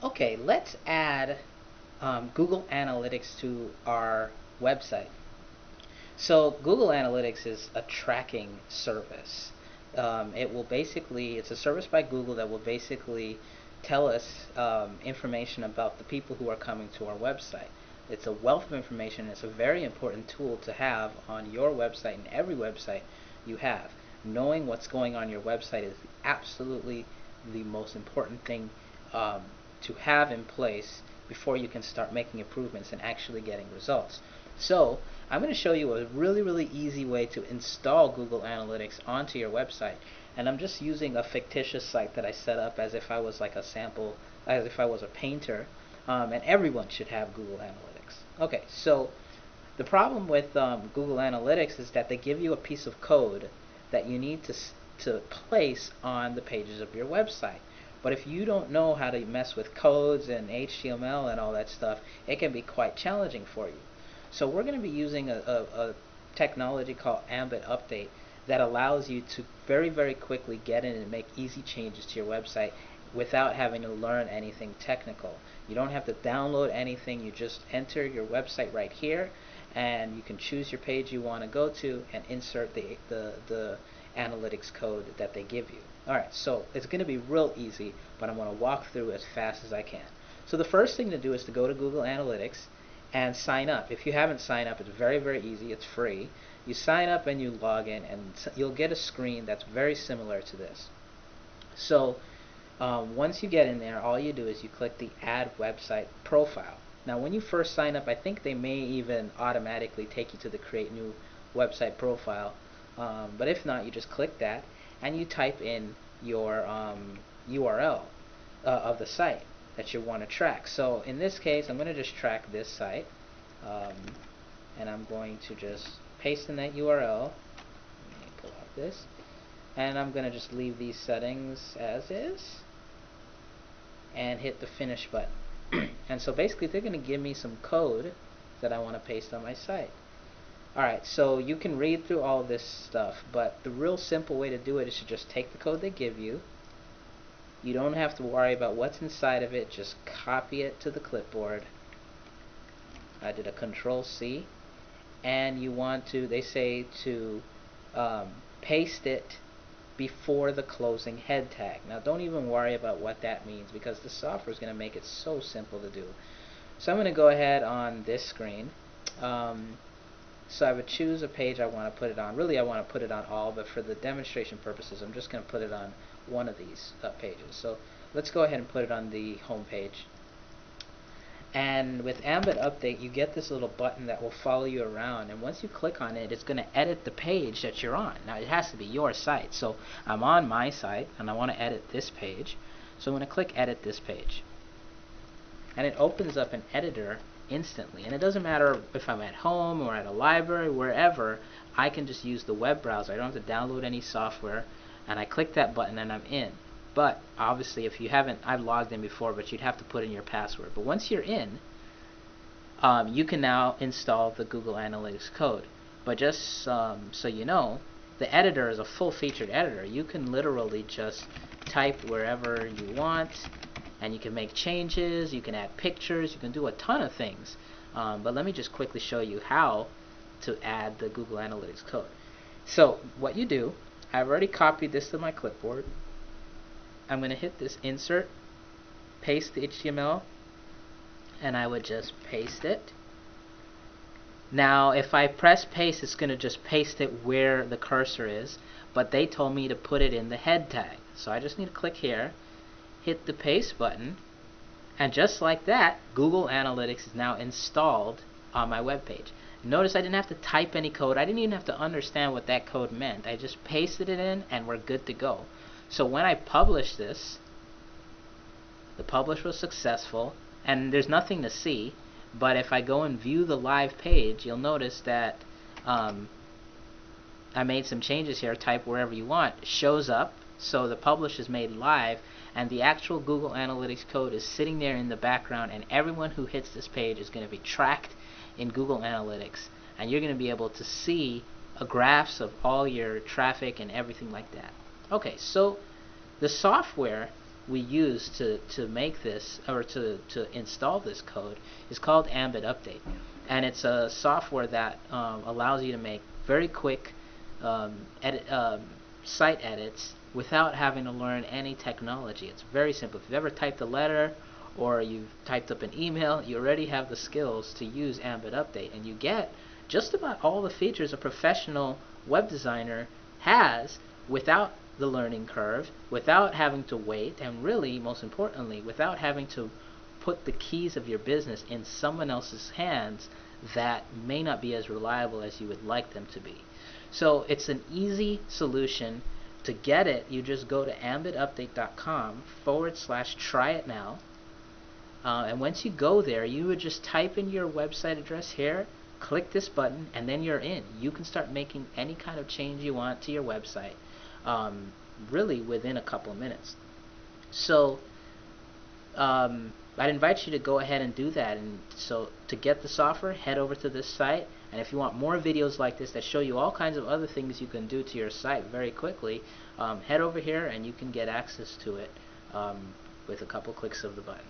Okay, let's add Google Analytics to our website. So Google Analytics is a tracking service. It's a service by Google that will basically tell us information about the people who are coming to our website. It's a wealth of information. It's a very important tool to have on your website and every website you have. Knowing what's going on your website is absolutely the most important thing um, to have in place before you can start making improvements and actually getting results. So I'm going to show you a really easy way to install Google Analytics onto your website. And I'm just using a fictitious site that I set up as if I was like a sample, as if I was a painter. And everyone should have Google Analytics. Okay, so the problem with Google Analytics is that they give you a piece of code that you need to place on the pages of your website. But if you don't know how to mess with codes and HTML and all that stuff, it can be quite challenging for you. So we're going to be using a technology called Ambit Update that allows you to very quickly get in and make easy changes to your website without having to learn anything technical. You don't have to download anything. You just enter your website right here, and you can choose your page you want to go to and insert the analytics code that they give you. Alright, so it's going to be real easy, but I'm going to walk through as fast as I can. So the first thing to do is to go to Google Analytics and sign up. If you haven't signed up, it's very easy. It's free. You sign up and you log in, and you'll get a screen that's very similar to this. So once you get in there, all you do is you click the Add Website Profile. Now, when you first sign up, I think they may even automatically take you to the Create New Website Profile. But if not, you just click that and you type in your URL of the site that you want to track. So in this case, I'm going to just track this site, and I'm going to just paste in that URL. Let me pull out this, and I'm going to just leave these settings as is and hit the finish button. And so basically they're going to give me some code that I want to paste on my site. Alright, so you can read through all this stuff, but the real simple way to do it is to just take the code they give you. You don't have to worry about what's inside of it, just copy it to the clipboard. I did a Control C, and you want to, they say to paste it before the closing head tag. Now don't even worry about what that means, because the software is going to make it so simple to do. So I'm going to go ahead on this screen. So I would choose a page I want to put it on. Really, I want to put it on all, but for the demonstration purposes, I'm just going to put it on one of these pages. So let's go ahead and put it on the home page. And with Ambit Update, you get this little button that will follow you around, and once you click on it, it's going to edit the page that you're on. Now, it has to be your site. So I'm on my site, and I want to edit this page. So I'm going to click Edit This Page. And it opens up an editor instantly. And it doesn't matter if I'm at home or at a library, wherever, I can just use the web browser. I don't have to download any software, and I click that button and I'm in. But obviously, if you haven't, I've logged in before, but you'd have to put in your password. But once you're in, you can now install the Google Analytics code. But just so you know, the editor is a full-featured editor. You can literally just type wherever you want, and you can make changes, you can add pictures, you can do a ton of things. But let me just quickly show you how to add the Google Analytics code. So what you do, I've already copied this to my clipboard. I'm going to hit this insert, paste the HTML, and I would just paste it. Now if I press paste, it's going to just paste it where the cursor is, but they told me to put it in the head tag. So I just need to click here, hit the paste button, and just like that, Google Analytics is now installed on my web page. Notice I didn't have to type any code. I didn't even have to understand what that code meant. I just pasted it in and we're good to go. So when I publish this, the publish was successful, and there's nothing to see, but if I go and view the live page, you'll notice that I made some changes here. Type wherever you want, shows up. So the publish is made live, and the actual Google Analytics code is sitting there in the background, and everyone who hits this page is going to be tracked in Google Analytics, and you're going to be able to see graphs of all your traffic and everything like that. Okay, so the software we use to make this, or to install this code, is called Ambit Update. And it's a software that allows you to make very quick site edits without having to learn any technology. It's very simple. If you've ever typed a letter or you've typed up an email, you already have the skills to use Ambit Update, and you get just about all the features a professional web designer has without the learning curve, without having to wait, and really, most importantly, without having to put the keys of your business in someone else's hands that may not be as reliable as you would like them to be. So it's an easy solution. To get it, you just go to ambitupdate.com/try it now. And once you go there, you would just type in your website address here, click this button, and then you're in. You can start making any kind of change you want to your website, really within a couple of minutes. So I'd invite you to go ahead and do that. And so to get the software, head over to this site. And if you want more videos like this that show you all kinds of other things you can do to your site very quickly, head over here and you can get access to it with a couple clicks of the button.